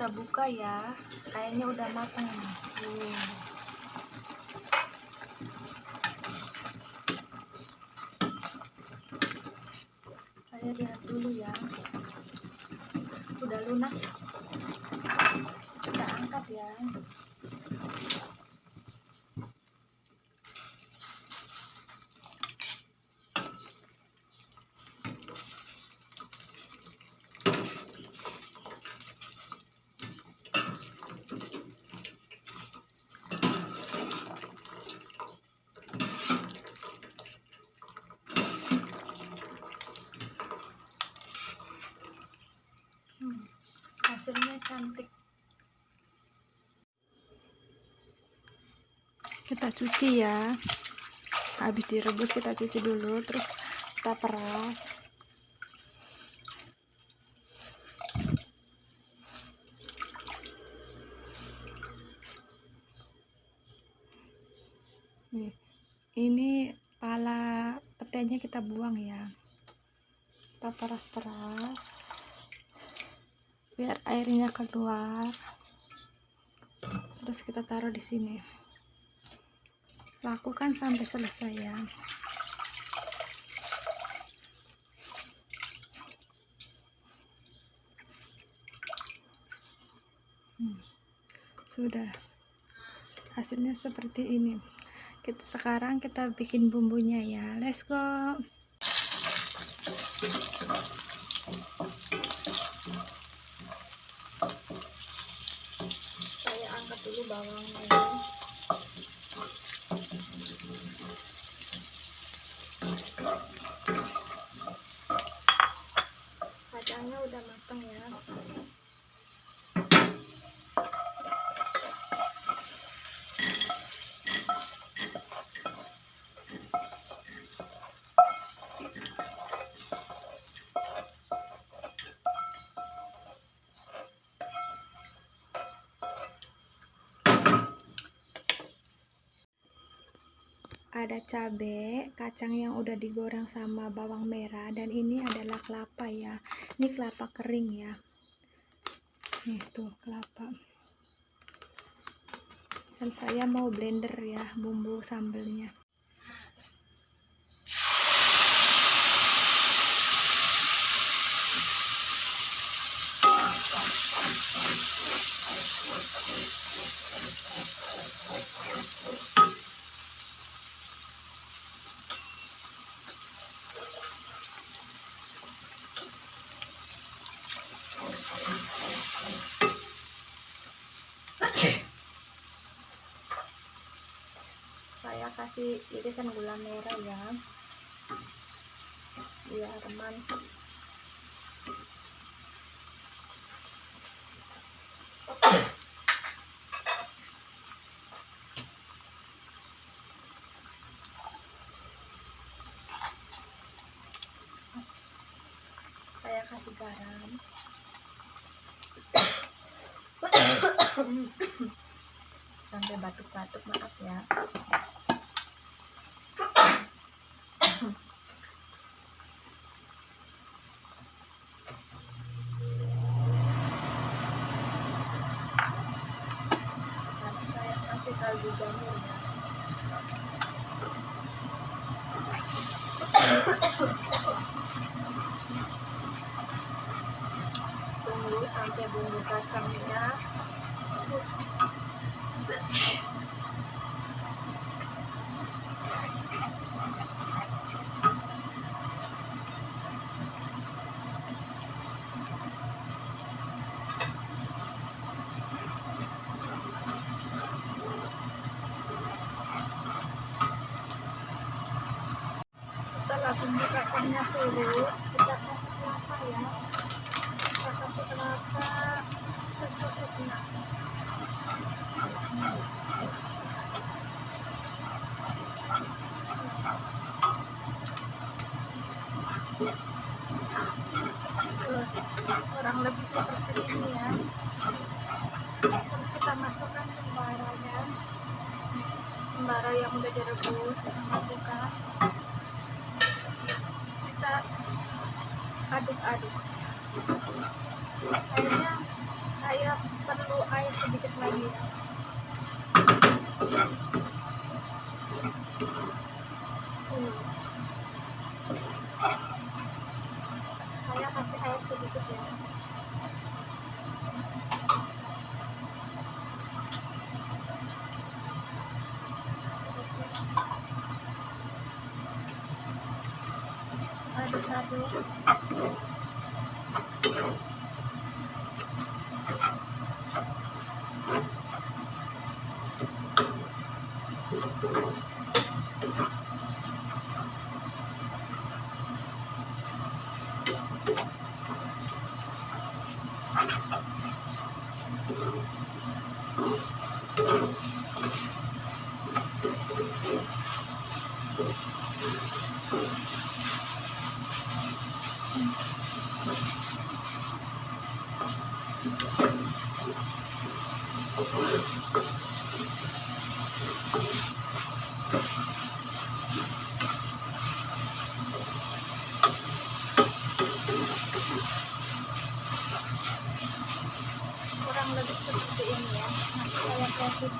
Kita buka ya, kayaknya udah matang nih. Saya lihat dulu ya, udah lunak. Kita angkat ya. Hasilnya cantik. Kita cuci ya, habis direbus kita cuci dulu, terus kita peras. Nih, ini pala petenya kita buang ya, kita peras-peras biar airnya keluar, terus kita taruh di sini. Lakukan sampai selesai ya. Sudah, hasilnya seperti ini. Sekarang kita bikin bumbunya ya. Let's go. Saya angkat dulu bawangnya ya. Kacangnya udah matang ya. Ada cabai, kacang yang udah digoreng sama bawang merah, dan ini adalah kelapa ya. Ini kelapa kering ya. Nih tuh kelapa. Dan saya mau blender ya bumbu sambelnya. Saya kasih irisan gula merah ya, biar mantap. Saya kasih garam. Sampai batuk-batuk, maaf ya. Saya kasih kaldu jamur ya. Tunggu sampai bumbu kacangnya masuk. Setelah bumbu kacangnya surut, kita kasih kelapa ya. Kita kasih kelapa secukupnya. Kurang lebih seperti ini ya. Terus kita masukkan kembaranya, kembara yang udah direbus kita masukkan. Kita aduk-aduk. Kayaknya saya perlu air sedikit lagi ya. Saya kasih air sedikit ya. Aduk-aduk. Kurang lebih seperti ini ya. Nanti saya kasih.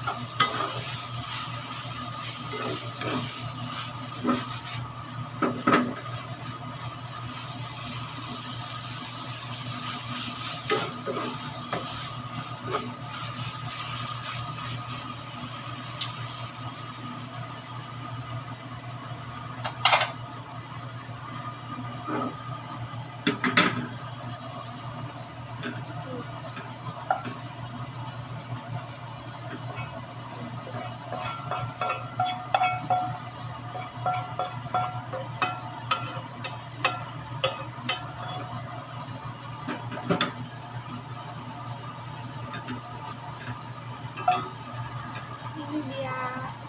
Ini dia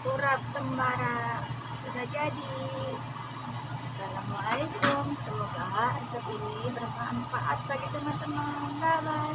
urap tembara sudah jadi. Assalamualaikum, semoga resep ini bermanfaat bagi teman-teman. Bye bye.